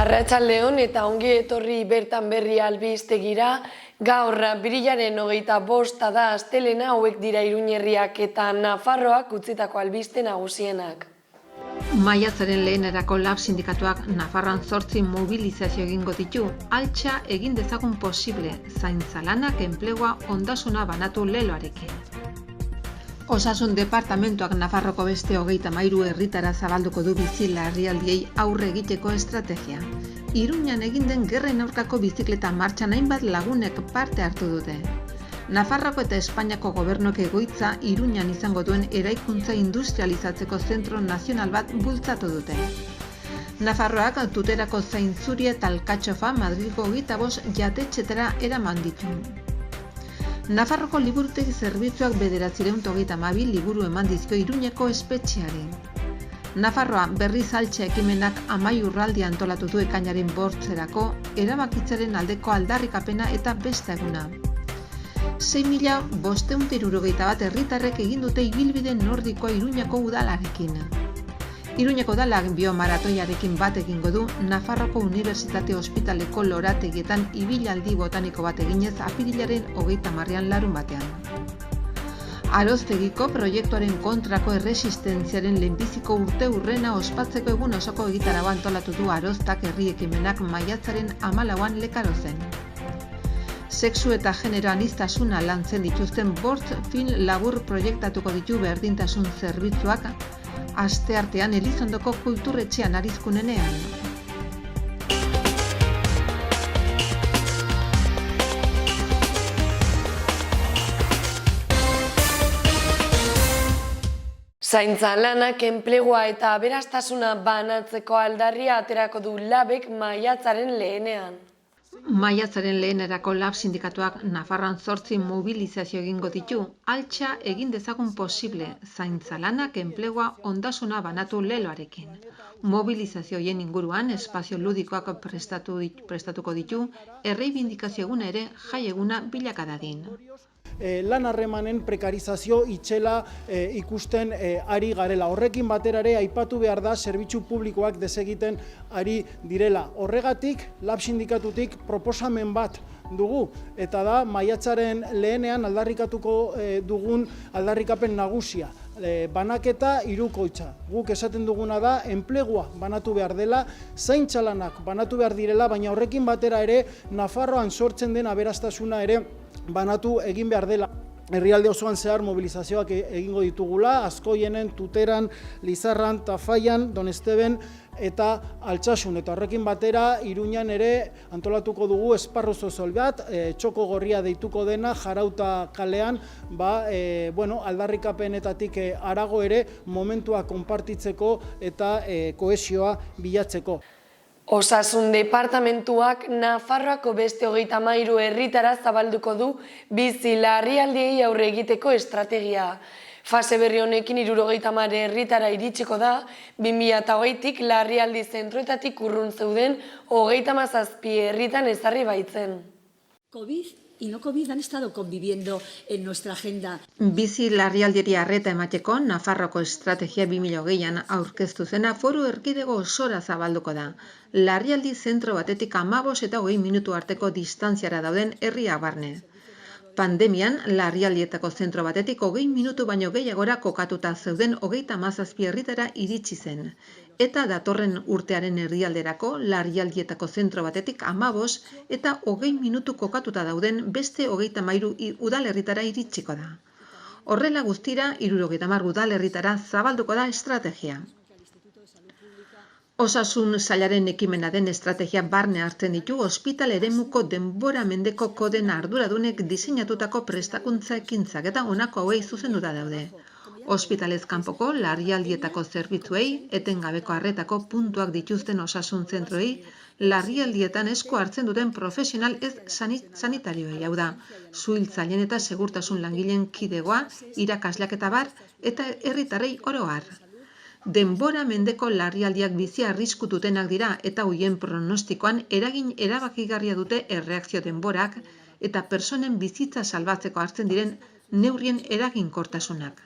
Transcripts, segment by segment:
Arratsaldeon eta ongi etorri bertan berri albistegira. Gaur apirilaren 25 da astelena, hauek dira Iruñerriak eta Nafarroak utzitako albiste nagusienak. Maiatzaren lehenerako LAB sindikatuak Nafarroan 8 mobilizazio egingo ditu, altxa egin dezagun posible, zaintza lanak enplegua ondasuna banatu leloarekin. Osasun departamentuak Nafarroko beste 33 herritara zabalduko du bizi larrialdiei aurre egiteko estrategia. Iruñan egin den gerren aurkako bizikleta martxan hainbat lagunek parte hartu dute. Nafarroko eta Espainiako gobernuak egoitza Iruñan izango duen eraikuntza industrializatzeko zentro nazional bat bultzatu dute. Nafarroak Tuterako Zaintzuri eta Alkatxofa Madrilgo 25 jatetxetara eraman ditu. Nafarroko liburutegi zerbitzuak 932 liburu eman dizkio Iruñeko espetxeari. Nafarroa berriz altxa ekimenak Amaiurraldi antolatu du ekainaren 8erako erabakitzaren aldeko aldarrikapena eta beste eguna. 6.571 herritarrek egin dute ibilbide nordikoa Iruñeko udalarekin. Iruñeko udalak biomaratoiarekin bat egingo du Nafarroko Unibertsitate Ospitaleko lorategietan ibilaldi botaniko bat eginez apirilaren 30 larunbatean. Aroztegiko proiektuaren kontrako erresistentziaren lehenbiziko urteurrena ospatzeko egun osoko egitaragua antolatu du Aroztak herri ekimenak maiatzaren 14an Lekarozen. Sexu eta genero aniztasuna lantzen dituzten 5 film labur proiektatuko ditu berdintasun zerbitzuak asteartean Elizondoko kulturretxean Arizkunenean. Zaintza lanak enplegua eta aberastasuna banatzeko aldarria aterako du LABek maiatzaren lehenean. Maiatzaren lehenerako LAB sindikatuak Nafarroan 8 mobilizazio egingo ditu, altxa egin dezagun posible, zaintza lanak enplegua ondasuna banatu leloarekin. Mobilizazioen inguruan espazio ludikoak prestatuko ditu, erreibindikazio eguna ere jai eguna bilaka dadin. Lan harremanen prekarizazio itxela ikusten ari garela. Horrekin batera ere aipatu behar da zerbitzu publikoak desegiten ari direla. Horregatik, LAB sindikatutik proposamen bat dugu, eta da maiatzaren lehenean aldarrikatuko dugun aldarrikapen nagusia. Banaketa hirukoitza. Guk esaten duguna da enplegua banatu behar dela, zaintza lanak banatu behar direla, baina horrekin batera ere Nafarroan sortzen den aberastasuna ere banatu egin behar dela. Herrialde osoan zehar mobilizazioak egingo ditugula, Azkoienen, Tuteran, Lizarran, Tafaian, Donesteben eta Altsasun. Eta horrekin batera Iruñan ere antolatuko dugu esparru sozial bat, txoko gorria deituko dena Jarauta kalean, aldarrikapenetatik harago ere momentua konpartitzeko eta kohesioa bilatzeko. Osasun departamentuak Nafarroako beste 33 herritara zabalduko du bizi larrialdiei aurre egiteko estrategia. Fase berri honekin 70 herritara iritsiko da, 2008tik larrialdi zentroetatik urrun zeuden 37 herritan ezarri baitzen. COVID y no COVID han estado conviviendo en nuestra agenda. Bizi larrialdiari arreta emateko Nafarroko estrategia 2020an aurkeztu zena foru erkidego osora zabalduko da. Larrialdi zentro batetik 15 eta 20 minutu arteko distantziara dauden herriak barne. Pandemian, larrialdietako zentro batetik 20 minutu baino gehiagora kokatuta zeuden 37 herritara iritsi zen. Eta datorren urtearen herrialderako larrialdietako zentro batetik 15 eta 20 minutu kokatuta dauden beste 33 udalerritara iritsiko da. Horrela guztira 70 udalerritara zabalduko da estrategia. Osasun sailaren ekimena den estrategia barne hartzen ditu ospital eremuko denbora mendeko koden arduradunek diseinatutako prestakuntza ekintzak eta honako hauei zuzenduta daude. Ospitalez kanpoko larrialdietako zerbitzuei, etengabeko arretako puntuak dituzten osasun zentroei, larrialdietan esku hartzen duten profesional ez sanitarioei, hau da, suhiltzaileen eta segurtasun langileen kidegoa, irakasleak eta bar, eta herritarrei oro har. Denbora mendeko larrialdiak bizi arriskututenak dira eta hoien pronostikoan eragin erabakigarria dute erreakzio denborak eta pertsonen bizitza salbatzeko hartzen diren neurrien eraginkortasunak.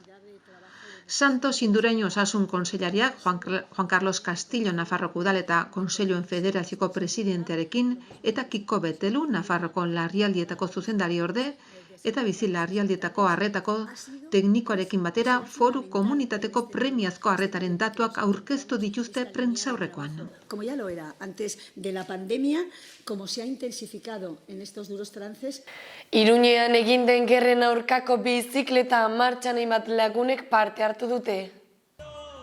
Santos Indurain Osasun Kontseilariak Juan Carlos Castillo Nafarroko Udal eta Kontseiluen Federazioko presidentearekin eta Kiko Betelu Nafarroko larrialdietako zuzendari orde eta bizi larrialdietako arretako teknikoarekin batera foru komunitateko premiazko arretaren datuak aurkeztu dituzte prentsaurrekoan. Como ya lo era antes de la pandemia, como se ha intensificado en estos duros trances. Iruñean egin den gerren aurkako bizikleta martxan hainbat lagunek parte hartu dute.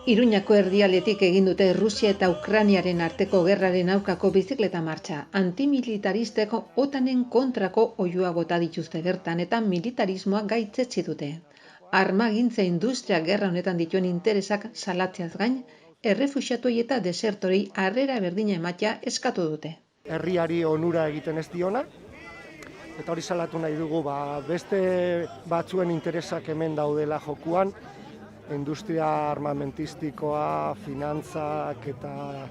Iruñako erdialetik egin dute Rusia eta Ukrainiaren arteko gerraren aurkako bizikleta martxa. Antimilitaristeko OTANen kontrako oihua bota dituzte bertan eta militarismoa gaitzetsi dute. Armagintza industria gerra honetan dituen interesak salatzeaz gain, errefuxiatuei eta desertorei harrera berdina ematea eskatu dute. Herriari onura egiten ez diona, eta hori salatu nahi dugu, beste batzuen interesak hemen daudela jokuan, industria armamentistikoa, finantzak eta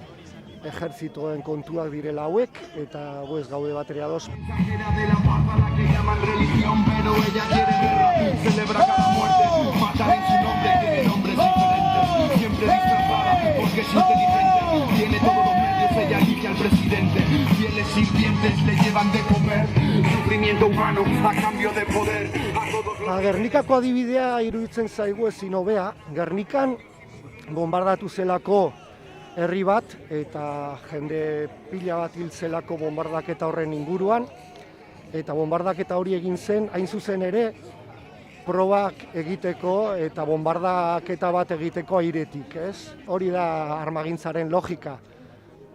ejertzitoen kontuak direla hauek, eta ez gaude batera ados. Ella elige al presidente, fieles sirvientes le llevan de comer, sufrimiento humano a cambio de poder. Gernikako adibidea iruditzen zaigu ezin hobea. Gernikan bombardatu zelako herri bat eta jende pila bat hil zelako bombardaketa horren inguruan, eta bombardaketa hori egin zen hain zuzen ere probak egiteko eta bombardaketa bat egiteko airetik, ez? Hori da armagintzaren logika.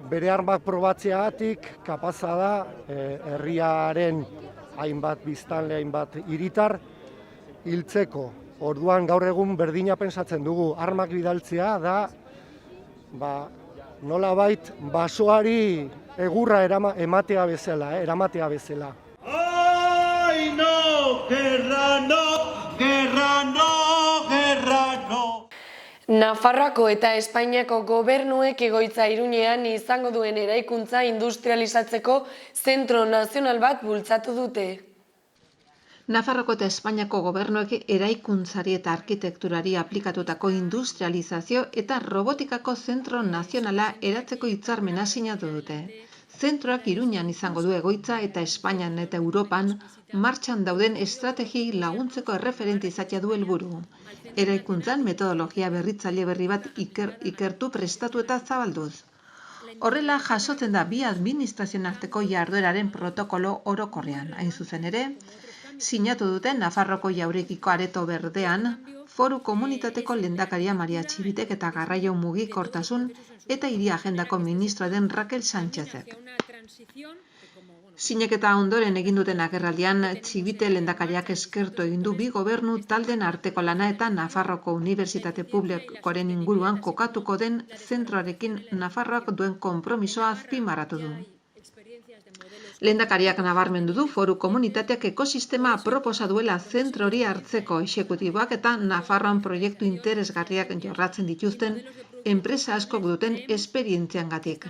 Bere armak probatzeagatik kapaza da herriaren hainbat biztanle, hainbat hiritar hiltzeko. Orduan gaur egun berdina pentsatzen dugu, armak bidaltzea da nolabait basoari egurra eramatea bezala. ¡Ay, no! ¡Guerra no! ¡Guerra no! ¡Guerra no! Nafarroako eta Espainiako gobernuek egoitza Iruñean izango duen eraikuntza industrializatzeko zentro nazional bat bultzatu dute. Nafarroko eta Espainiako gobernuek eraikuntzari eta arkitekturari aplikatutako industrializazio eta robotikako zentro nazionala eratzeko hitzarmena sinatu dute. Zentroak Iruñean izango du egoitza eta Espainian eta Europan martxan dauden estrategi laguntzeko erreferente izatea du helburu. Eraikuntzan metodologia berritzaile berri bat ikertu prestatu eta zabalduz. Horrela jasotzen da bi administrazioen arteko jardueraren protokolo orokorrean. Hain zuzen ere, sinatu duten Nafarroko Jauregiko Areto Berdean, foru komunitateko lehendakaria Maria Txibitek eta garraio mugikortasun eta hiri agendako ministroa den Raquel Sánchezek. Sineketa ondoren egin duten agerraldian, Txibite lehendakariak eskertu egin du bi gobernu talden arteko lana eta Nafarroko Unibertsitate Publikoaren inguruan kokatuko den zentroarekin Nafarroak duen konpromisoa azpimarratu du. Lehendakariak nabarmendu du foru komunitateak ekosistema proposa duela zentro hori hartzeko exekutiboak eta Nafarroan proiektu interesgarriak jorratzen dituzten enpresa askok duten esperientziangatik.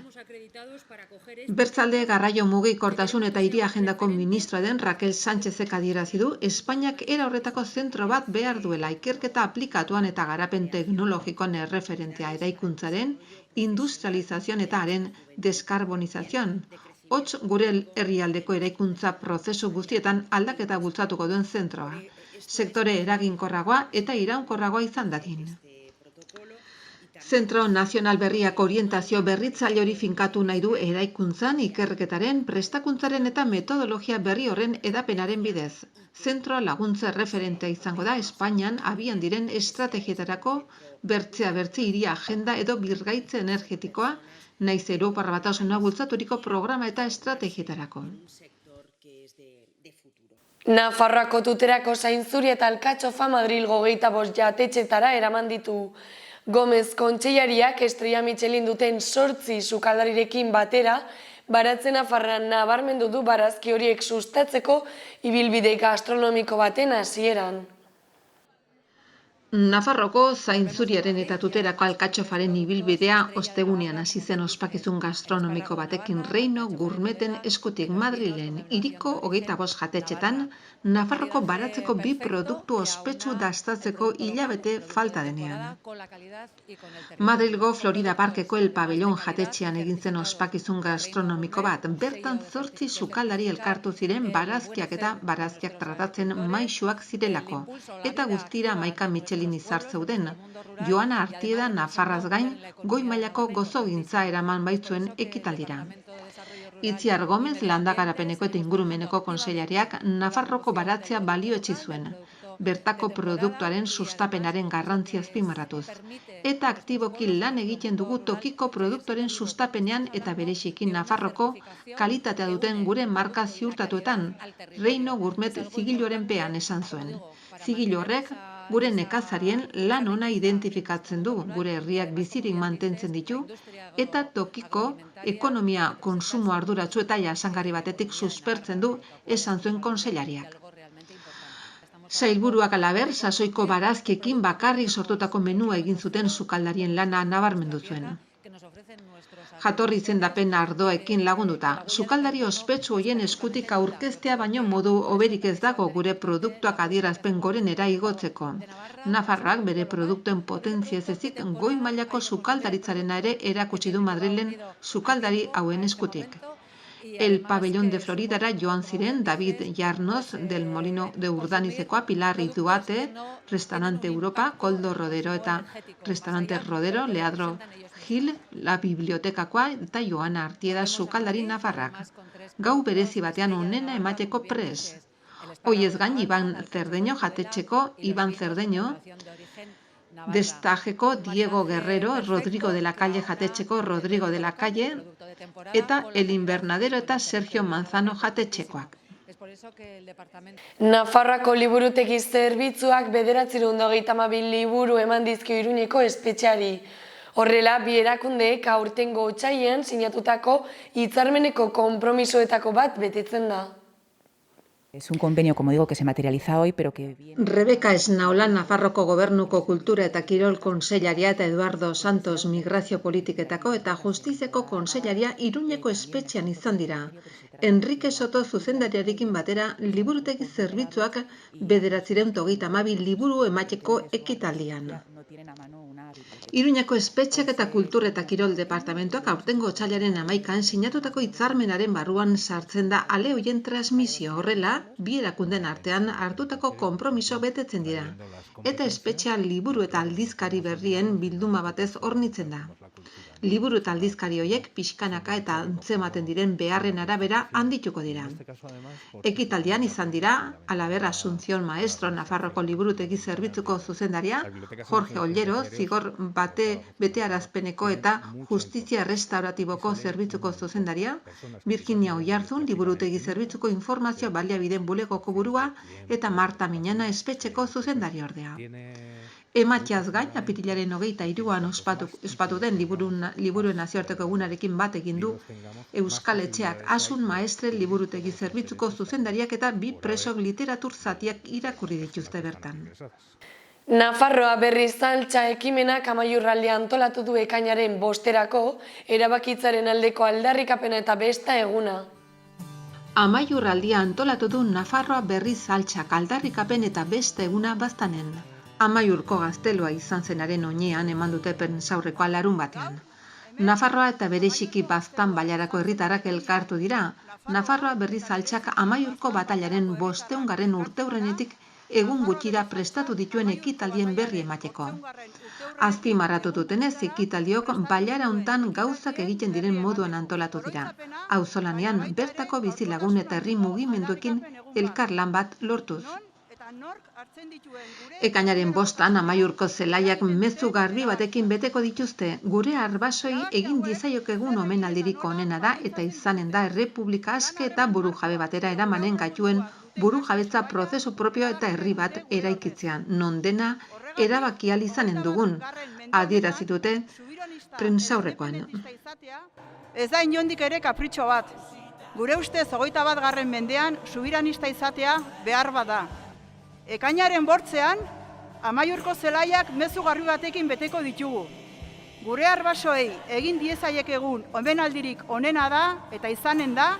Bertzalde garraio mugikortasun eta hiri agendako ministroa den Raquel Sánchezek adierazi du Espainiak era horretako zentro bat behar duela ikerketa aplikatuan eta garapen teknologikoan erreferentzia eraikuntzaren, industrializazioan eta haren deskarbonizazioan. Hots gure herrialdeko eraikuntza prozesu guztietan aldaketa bultzatuko duen zentroa. Sektore eraginkorragoa eta iraunkorragoa izan dadin. Zentro Nazional Berriak orientazio berritzaile hori finkatu nahi du eraikuntzan, ikerketaren, prestakuntzaren eta metodologia berri horren edapenaren bidez. Zentroa laguntza referentea izango da Espainian abian diren estrategietarako bertzea hiri agenda edo birgaitze energetikoa, naiz Europar Batasuna bultzaturiko programa eta estrategietarako. Nafarroako Tuterako Zainzuri eta Alkatxofa Madrilgo 25 jatetxetara eraman ditu. Gomez kontseilariak Estrella Michelin duten 8 sukaldarirekin batera, Baratze Nafarroan nabarmendu du barazki horiek sustatzeko ibilbide gastronomiko baten hasieran. Nafarroko zainzuriaren eta tuterako alkatxofaren ibilbidea ostegunean hasi zen ospakizun gastronomiko batekin Reino Gourmeten eskutik Madrilen hiriko 25 jatetxetan Nafarroko baratzeko bi produktu ospetsu dastatzeko hilabete falta denean. Madrilgo Florida Parkeko El Pabellón jatetxean egin zen ospakizun gastronomiko bat, bertan 8 sukaldari elkartu ziren barazkiak eta barazkiak tratatzen maisuak zirelako, eta guztira 11 Michelin izar zeuden. Joana Artieda Nafarraz gain, goi mailako gozogintza eraman baitzuen ekitaldira. Itziar Gomez Landagarapeneko eta Ingurumeneko konseilariak Nafarroko baratzea balioetsi zuen, bertako produktuaren sustapenaren garrantzia azpimarratuz. Eta aktiboki lan egiten dugu tokiko produktuaren sustapenean eta bereziki Nafarroko kalitatea duten gure marka ziurtatuetan, Reino Gourmet zigiloaren pean esan zuen. Zigilo horrek gure nekazarien lan ona identifikatzen du, gure herriak bizirik mantentzen ditu, eta tokiko ekonomia konsumo arduratsu eta jasangarri batetik suspertzen du, esan zuen konseilariak. Sailburuak halaber, sasoiko barazkiekin bakarrik sortutako menua egin zuten sukaldarien lana nabarmendu zuen. Jatorri izendapen ardoekin lagunduta, sukaldari ospetsu hoien eskutik aurkeztea baino modu hoberik ez dago gure produktuak adierazpen gorenera igotzeko. Nafarroak bere produktuen potentzia ez ezik goi mailako sukaldaritzarena ere erakutsi du Madrilen sukaldari hauen eskutik. El Pabellón de Floridara joan ziren David Yarnoz del Molino de Urdanizekoa, Pilar Iduate, Restaurante Europa, Koldo Rodero eta Restaurante Rodero, Leandro Gil, La Bibliotekakoa eta Joana Artieda sukaldari nafarrak. Gau berezi batean onena emateko prez. Hoiez gain Iban Cerdeño jatetxeko Iban Cerdeño, Destajeko Diego Guerrero, Rodrigo de la Calle jatetxeko Rodrigo de la Calle, eta El Invernadero eta Sergio Manzano jatetxekoak. Nafarroako liburutegi zerbitzuak 932 liburu eman dizkio Iruñeko espetxeari. Horrela, bi erakundeek aurtengo otsailean sinatutako hitzarmeneko konpromisoetako bat betetzen da. Es un convenio, como digo, que se materializa hoy, pero que viene... Rebeka Esnaola Nafarroko Gobernuko Kultura eta Kirol Kontseilaria eta Eduardo Santos Migrazio Politiketako eta Justiziako Kontseilaria Iruñeko espetxean izan dira. Enrique Soto zuzendariarekin batera liburutegi zerbitzuak 932 liburu emateko ekitaldian. Iruñeko espetxeak eta Kultura eta Kirol Departamentoak aurtengo otsailaren 11an sinatutako hitzarmenaren barruan sartzen da ale hoien transmisio. Horrela, bi erakunden artean hartutako konpromiso betetzen dira. Eta espetxea liburu eta aldizkari berrien bilduma batez hornitzen da. Liburu eta aldizkari horiek pixkanaka eta antzematen diren beharren arabera handituko dira. Ekitaldian izan dira, halaber Asunción Maestro Nafarroko liburutegi zerbitzuko zuzendaria, Jorge Ollero, zigor betearazpeneko eta justizia restauratiboko zerbitzuko zuzendaria, Virginia Oiarzun liburutegi zerbitzuko informazio baliabideen bulegoko burua eta Marta Miñana espetxeko zuzendari ordea. Ematxaz gain, apirilaren 23an ospatu den liburuen nazioarteko egunarekin bat egin du Euskal Etxeak Asun Maestre liburutegi zerbitzuko zuzendariak eta bi presok literatur zatiak irakurri dituzte bertan. Nafarroa berriz altxa ekimenak Amaiurraldia antolatu du ekainaren 5erako erabakitzaren aldeko aldarrikapena eta besta eguna. Amaiurraldia antolatu du Nafarroa berriz altxak aldarrikapen eta besta eguna baztanen. Amaiurko gaztelua izan zenaren oinean eman dute prentsaurrekoa larun batean. Nafarroa eta bereziki baztan bailarako herritarrak elkartu dira. Nafarroa berriz altxak Amaiurko batailaren 500. urteurrenetik egun gutxira prestatu dituen ekitaldien berri emateko. Azpimarratu dutenez, ekitaldiok bailara hontan gauzak egiten diren moduan antolatu dira. Auzolanean bertako bizilagun eta herri mugimenduekin elkarlan bat lortuz. Ekainaren 5an Amaiurko zelaiak mezu garbi batekin beteko dituzte. Gure arbasoi egin diezaiokegun omenaldirik onena da eta izanen da errepublika aske eta burujabe batera eramanen gaituen burujabetza prozesu propio eta herri bat eraikitzean, non dena erabaki ahal izanen dugun, adierazi dute prentsaurrekoan. Ez da inondik ere kapritxo bat. Gure ustez 21. mendean subiranista izatea behar bada. Ekainaren 8an Amaiurko zelaiak mezu garbi batekin beteko ditugu. Gure arbasoei egin diezaiekegun omenaldirik onena da eta izanen da,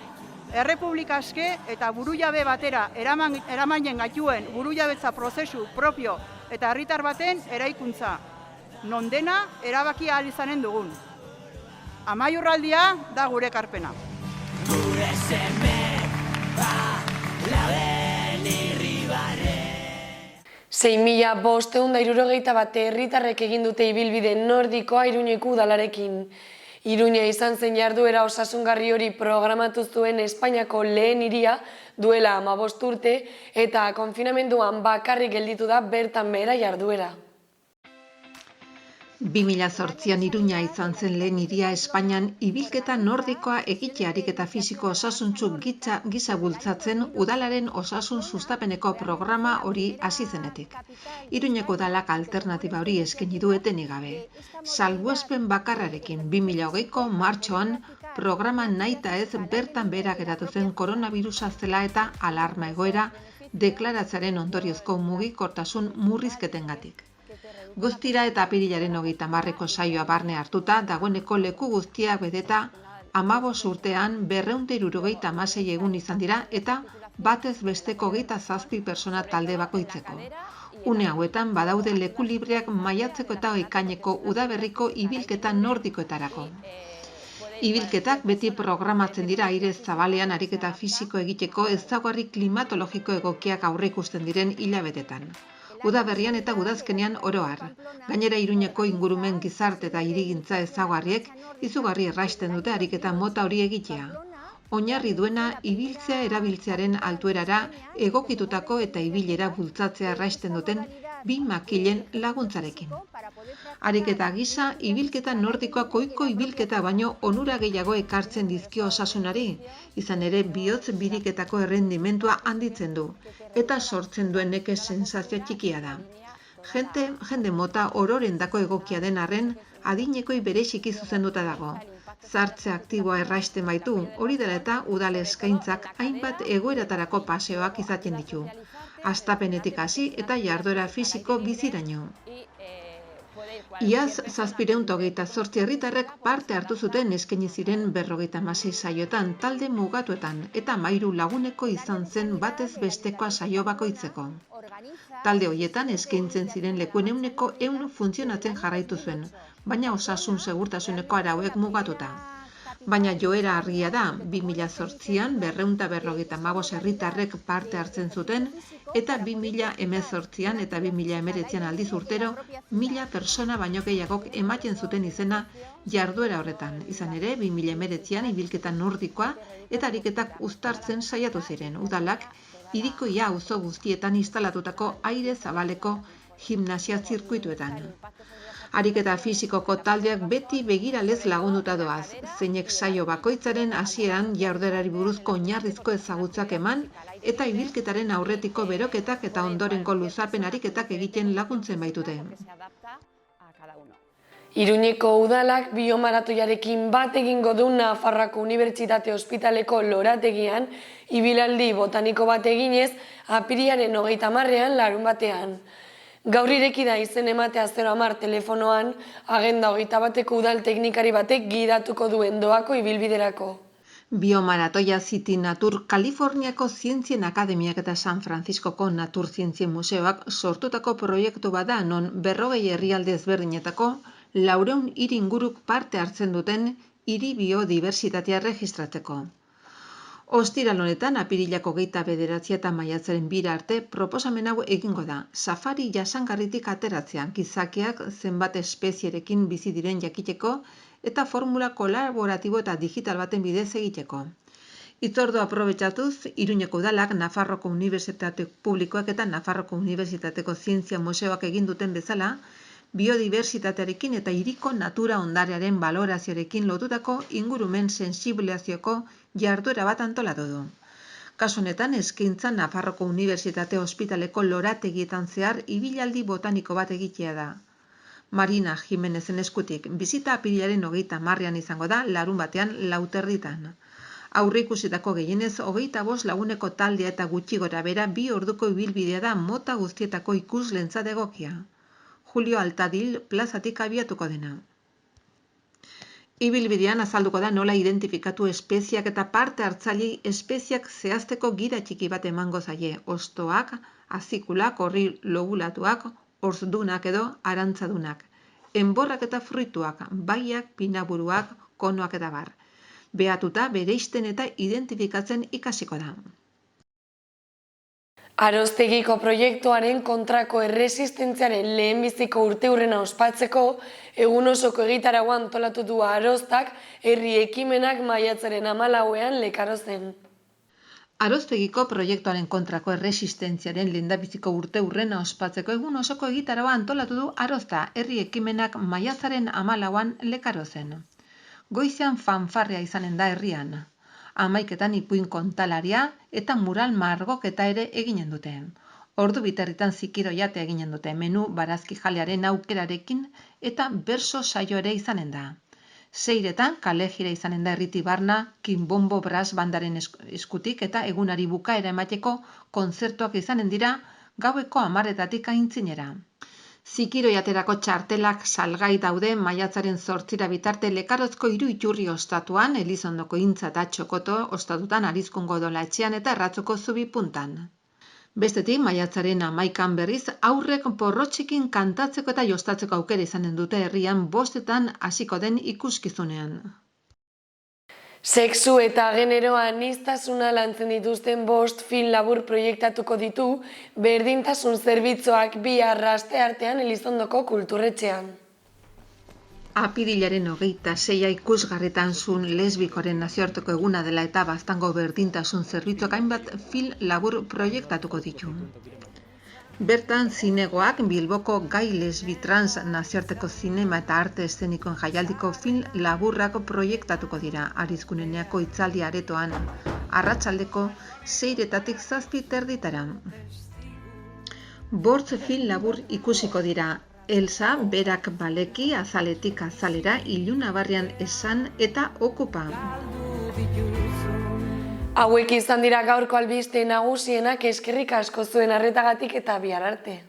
Errepublika aske eta burujabe batera eramanen gaituen burujabetza prozesu propio eta herritar baten eraikuntza, non dena erabaki ahal izanen dugun. Amaiurraldia da gure ekarpena. Gure seme laben irribarre. 6.561 herritarrek egin dute ibilbide nordikoa Iruñeko udalarekin. Iruña izan zen jarduera osasungarri hori programatu zuen Espainiako lehen hiria duela 15 urte eta konfinamenduan bakarrik gelditu da bertan behera jarduera. 2008an Iruña izan zen lehen hiria Espainian ibilketa nordikoa egite ariketa fisiko osasuntsu gisa bultzatzen udalaren osasun sustapeneko programa hori hasi zenetik. Iruñeko udalak alternatiba hori eskaini du etenik gabe. Salbuespen bakarrarekin 2020ko martxoan programa nahita ez bertan behera geratu zen koronavirusa zela eta alarma egoera deklaratzearen ondoriozko mugikortasun murrizketengatik. Guztira eta apirilaren 30ko saioa barne hartuta, dagoeneko leku guztiak bedeta 15 urtean 276 egun izan dira eta batez besteko 27 persona talde bakoitzeko. Une hauetan badaude leku libreak maiatzeko eta ekaineko udaberriko ibilketa nordikoetarako. Ibilketak beti programatzen dira aire zabalean ariketa fisiko egiteko ezaugarri klimatologiko egokiak aurreikusten diren hilabetetan. Udaberrian eta udazkenean oro har. Gainera Iruñeko ingurumen gizarte eta hirigintza ezaugarriek izugarri erraisten dute ariketa mota hori egitea. Oinarri duena ibiltzea erabiltzearen altuerara egokitutako eta ibilera bultzatzea erraisten duten 2 makilen laguntzarekin. Ariketa gisa, ibilketa nordikoak ohiko ibilketa baino onura gehiago ekartzen dizkio osasunari, izan ere bihotz biriketako errendimentua handitzen du, eta sortzen duen nekez sensazio txikia da. Jende mota ororendako egokia den arren, adinekoi bereziki zuzenduta dago. Zartze aktiboa erraisten baitu, hori dela eta udal eskaintzak hainbat egoeratarako paseoak izaten ditu. Hastapenetik hasi eta jarduera fisiko biziraino. Iaz 728 herritarrek parte hartu zuten eskaini ziren 56 saioetan talde mugatuetan eta 13 laguneko izan zen batez bestekoa saio bakoitzeko. Talde horietan eskaintzen ziren lekuen 100% funtzionatzen jarraitu zuen, baina osasun segurtasuneko arauek mugatuta. Baina joera argia da, 2008an 255 herritarrek parte hartzen zuten, eta 2018an eta 2019an aldiz urtero 1000 persona baino gehiagok ematen zuten izena jarduera horretan. Izan ere, 2019an ibilketa nordikoa eta ariketak uztartzen saiatu ziren. Udalak hiriko ia auzo guztietan instalatutako aire zabaleko gimnasia zirkuituetan. Ariketa fisikoko taldeak beti begiralez lagunduta doaz, zeinek saio bakoitzaren hasieran jarduerari buruzko oinarrizko ezagutzak eman eta ibilketaren aurretiko beroketak eta ondorengo luzapen ariketak egiten laguntzen baitute. Iruñeko udalak biomaratoiarekin bat egingo du Nafarroako Unibertsitate Ospitaleko lorategian ibilaldi botaniko bat eginez apirilaren 30ean larunbatean. Gaur ireki da izen ematea 010 telefonoan, agenda 21eko udal teknikari batek gidatuko duen doako ibilbiderako. Biomaratoia City Natur Kaliforniako Zientzien Akademiak eta San Franciscoko Natur Zientzien Museoak sortutako proiektu bada non 40 herrialde ezberdinetako 400 hiri inguruk parte hartzen duten hiri biodibertsitatea registratzeko. Ostiral honetan, apirilako 29 eta maiatzaren 2 arte proposamen hau egingo da. Safari jasangarritik ateratzea, gizakiak zenbat espezierekin bizi diren jakiteko eta formula kolaboratibo eta digital baten bidez egiteko. Hitzordua aprobetxatuz, Iruñeko udalak, Nafarroko Unibertsitate Publikoak eta Nafarroko Unibertsitateko Zientzia Museoak egin duten bezala, biodibertsitatearekin eta hiriko natura ondarearen balorazioarekin lotutako ingurumen sensibilizazioko jarduera bat antolatu du. Kasu honetan, eskaintza Nafarroko Unibertsitate Ospitaleko lorategietan zehar ibilaldi botaniko bat egitea da. Marina Jimenezen eskutik, bizita apirilaren 30ean izango da larunbatean 4:00. Aurreikusitako gehienez 25 laguneko taldea eta gutxi gorabehera 2 orduko ibilbidea da mota guztietako ikusleentzat egokia. Julio Altadil plazatik abiatuko dena. Ibilbidean azalduko da nola identifikatu espeziak eta parte hartzailei espeziak zehazteko gida txiki bat emango zaie. Hostoak, azikulak, orri lobulatuak, horzdunak edo arantzadunak. Enborrak eta fruituak, baiak, pinaburuak, konoak eta bar. Behatuta bereizten eta identifikatzen ikasiko da. Aroztegiko proiektuaren kontrako erresistentziaren lehenbiziko urteurrena ospatzeko, egun osoko egitaragua antolatu du Aroztak herri ekimenak maiatzaren 14ean Lekarozen. Aroztegiko proiektuaren kontrako erresistentziaren lehendabiziko urteurrena ospatzeko egun osoko egitaragoa antolatu du Arozta herri ekimenak maiatzaren 14ean Lekarozen. Goizean fanfarria izanen da herrian. 11etan ipuin kontalaria eta mural margoketa ere eginen dute. Ordu biterritan zikiro jate eginen dute menu barazki jalearen aukerarekin eta berso saio ere izanen da. 6etan kale jira izanen da herriti barna, Kinbombo Brass bandaren eskutik eta egunari bukaera emateko kontzertuak izanen dira gaueko 10etatik aintzinera. Zikiro jaterako txartelak salgai daude maiatzaren 8 bitarte Lekarozko 3 iturri ostatuan, Elizondoko Intza eta Txokoto ostatutan Arizkungo Odola etxean eta Erratzuko Zubi puntan. Bestetik, maiatzaren 11an berriz, aurrek porrotxekin kantatzeko eta jostatzeko aukera izanen dute herrian 5etan hasiko den ikuskizunean. Sexu eta generoa aniztasuna lantzen dituzten 5 film labur proiektatuko ditu berdintasun zerbitzuak bihar asteartean Elizondoko kulturretxean. Apirilaren 26a ikusgarritan zuen lesbikoren nazioarteko eguna dela eta Baztango berdintasun zerbitzuak hainbat film labur proiektatuko ditu. Bertan zinegoak Bilboko gai lesbi trans nazioarteko zinema eta arte eszenikoen jaialdiko film laburrak proiektatuko dira Arizkuneneako hitzaldi aretoan, arratsaldeko 6etatik 7:30. 5 film labur ikusiko dira. Elsa, berak baleki, azaletik azalera, ilunabarrian esan eta okupa. Hauek izan dira gaurko albiste nagusienak, eskerrik asko zuen arretagatik eta bihar arte.